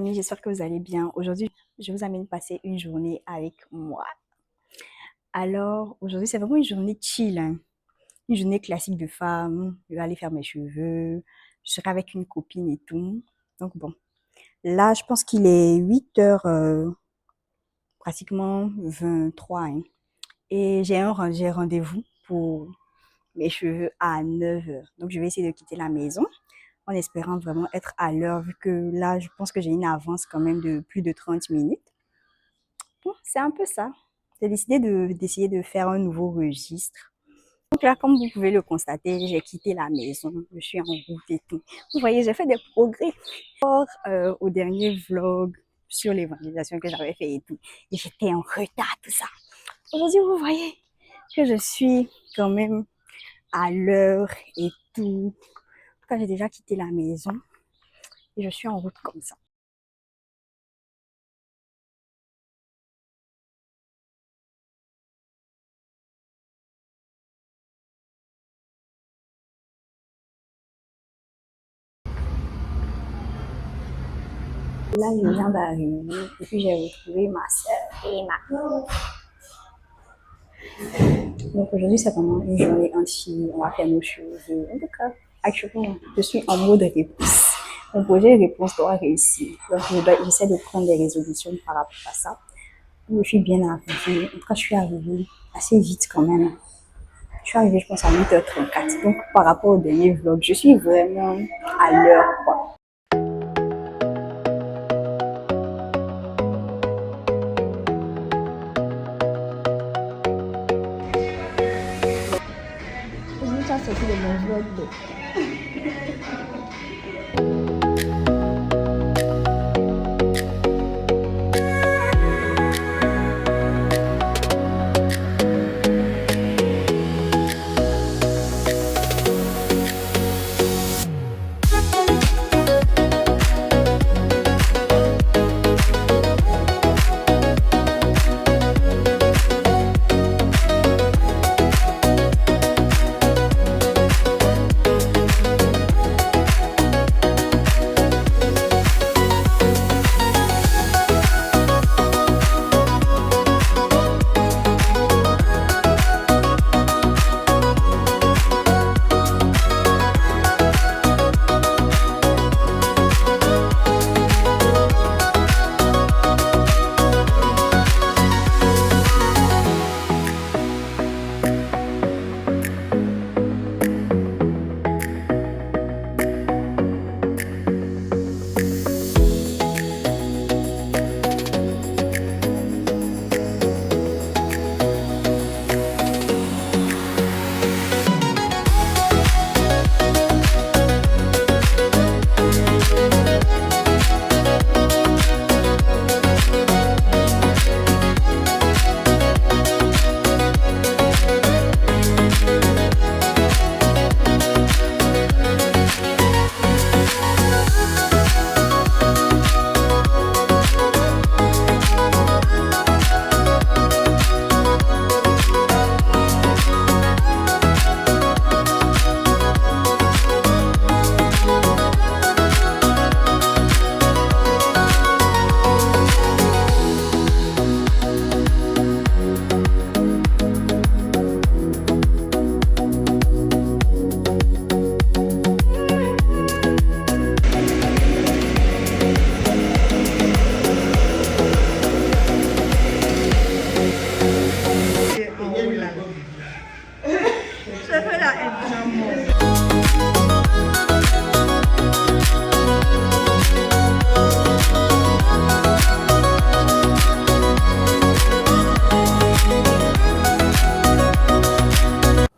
amis, j'espère que vous allez bien. Aujourd'hui, je vous amène passer une journée avec moi. Alors, aujourd'hui, c'est vraiment une journée chill, hein. Une journée classique de femme. Je vais aller faire mes cheveux. Je serai avec une copine et tout. Donc bon, là, je pense qu'il est 8h, pratiquement 23, hein. Et j'ai rendez-vous pour mes cheveux à 9h. Donc, je vais essayer de quitter la maison en espérant vraiment être à l'heure, vu que là, je pense que j'ai une avance quand même de plus de 30 minutes. Bon, c'est un peu ça. J'ai décidé d'essayer de faire un nouveau registre. Donc là, comme vous pouvez le constater, j'ai quitté la maison, je suis en route et tout. Vous voyez, j'ai fait des progrès. Au dernier vlog sur l'évangélisation que j'avais fait et tout. Et j'étais en retard, tout ça. Aujourd'hui, vous voyez que je suis quand même à l'heure et tout. En tout cas, j'ai déjà quitté la maison et je suis en route comme ça. Là, je viens d'arriver et puis j'ai retrouvé ma soeur et ma. Donc aujourd'hui, c'est vraiment une journée entière. On va faire nos cheveux. En tout cas, actuellement, je suis en mode réponse. Mon projet de réponse doit réussir. Donc j'essaie de prendre des résolutions par rapport à ça. Je suis bien arrivée. En tout cas, je suis arrivée assez vite quand même. Je suis arrivée, je pense, à 8h34. Donc par rapport au dernier vlog, je suis vraiment à l'heure, quoi. Aujourd'hui, tu as sorti de mon vlog.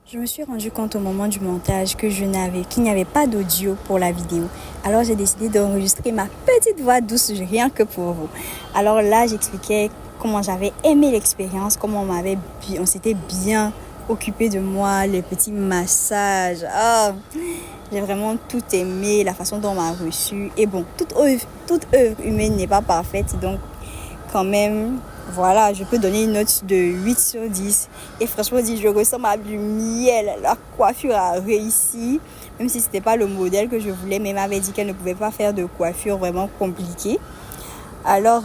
Je me suis rendu compte au moment du montage que qu'il n'y avait pas d'audio pour la vidéo. Alors j'ai décidé d'enregistrer ma petite voix douce rien que pour vous. Alors là, j'expliquais comment j'avais aimé l'expérience, comment on s'était bien occupé de moi, les petits massages. Oh, j'ai vraiment tout aimé, la façon dont on m'a reçue. Et bon, toute œuvre humaine n'est pas parfaite, donc quand même, voilà, je peux donner une note de 8/10. Et franchement, je ressemble à du miel. La coiffure a réussi, même si ce n'était pas le modèle que je voulais. Mais elle m'avait dit qu'elle ne pouvait pas faire de coiffure vraiment compliquée. Alors,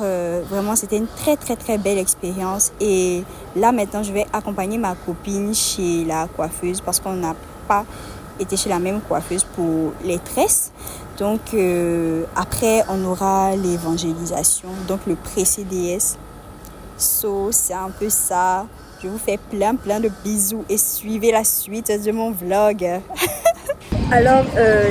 vraiment, c'était une très, très, très belle expérience. Et là, maintenant, je vais accompagner ma copine chez la coiffeuse parce qu'on n'a pas été chez la même coiffeuse pour les tresses. Donc, après, on aura l'évangélisation, donc le pré-CDS. So, c'est un peu ça. Je vous fais plein de bisous et suivez la suite de mon vlog. Alors,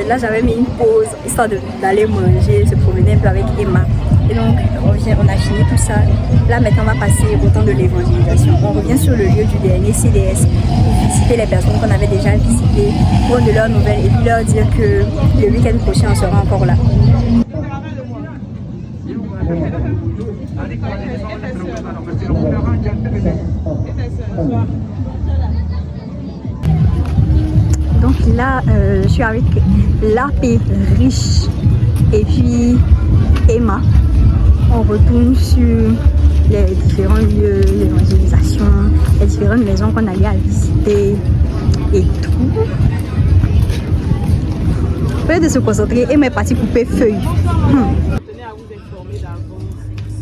là, j'avais mis une pause histoire d'aller manger, se promener un peu avec Emma. Et donc, on a fini tout ça. Là, maintenant, on va passer au temps de l'évangélisation. On revient sur le lieu du dernier CDS pour visiter les personnes qu'on avait déjà visitées, prendre de leurs nouvelles et puis leur dire que le week-end prochain, on sera encore là. Donc là, je suis avec l'AP Riche et puis Emma. On retourne sur les différents lieux d'évangélisation, les différentes maisons qu'on allait à visiter et tout. Peut-être de se concentrer, Emma est partie couper feuilles. Tenez à vous informer d'avance.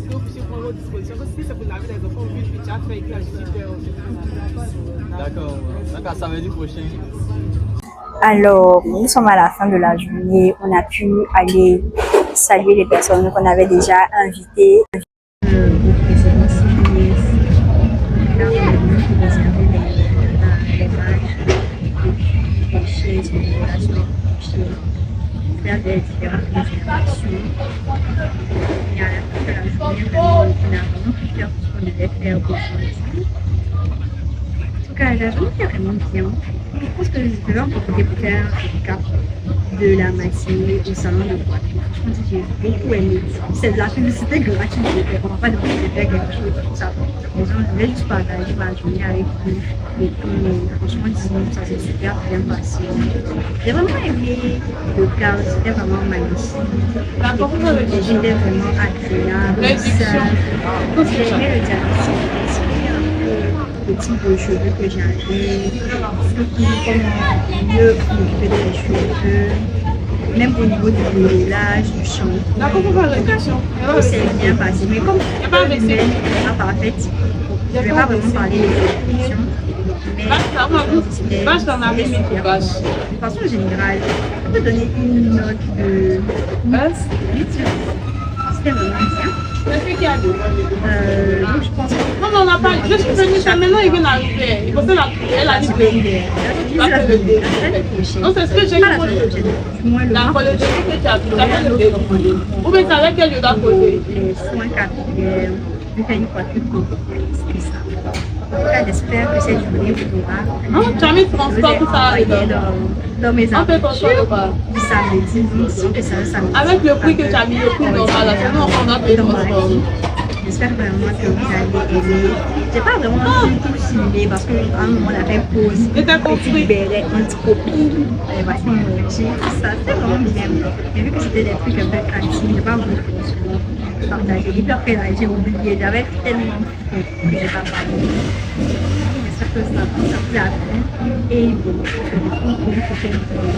Que vous puissiez prendre vos dispositions. Parce que si c'est pour laver les enfants, vu que tu as fait écrire à 18h. D'accord. Donc à samedi prochain. Alors, nous sommes à la fin de la journée. On a pu aller saluer les personnes qu'on avait déjà invitées. Faire des différentes réservations. Et à la fin de la journée, on a vraiment pu faire tout ce qu'on devait faire aujourd'hui. En tout cas, la journée était vraiment bien. Je pense que je vais en profiter pour faire un cap de la matinée au salon de coiffure. Franchement, j'ai beaucoup aimé. C'est de la publicité gratuite. On ne va pas demander de faire quelque chose pour ça. Les gens, je voulais juste partager ma journée avec vous. Et puis, franchement, disons, ça s'est super bien passé. J'ai vraiment aimé le cadre, c'était vraiment magnifique. J'étais vraiment agréable. J'ai aimé le diagnostic. Le type de cheveux que j'avais, comment mieux m'occuper des cheveux, même au niveau du moulage, du shampoing. Tout s'est bien passé. Mais comme elle n'est pas parfaite, je ne vais pas vraiment parler des évolutions. Mais c'était super. De façon générale, on peut donner une note de 8. C'était vraiment bien. Donc je pense que... Non, mais on n'a pas. Je suis venue, maintenant il vient d'arriver. Il faut faire la trouver. Elle a dit non, c'est ce que j'ai dit. La collègue que tu as fait le déroulé. Ou bien c'est avec elle que je dois poser. Les soins capillaires, je fais une coiffure c'est ça. En tout cas, j'espère que cette journée vous aura. Tu as mis le transport, tout ça dans mes aventures du samedi, disons que c'est un samedi. Avec le prix que tu as mis, le prix normal, sinon on a payé le transport. J'espère vraiment que vous allez aimer. J'ai pas vraiment tout simulé parce qu'à un moment on a fait pause. J'étais compris. Libéré entre copines. Et voici ça, c'était vraiment bien. Mais vu que c'était des trucs un peu intimes, j'ai pas voulu partager. Et puis après là, j'ai oublié. J'avais tellement fait que j'ai pas parlé. J'espère que ça vous a plu. Et bon, je vous retrouve pour une prochaine vidéo.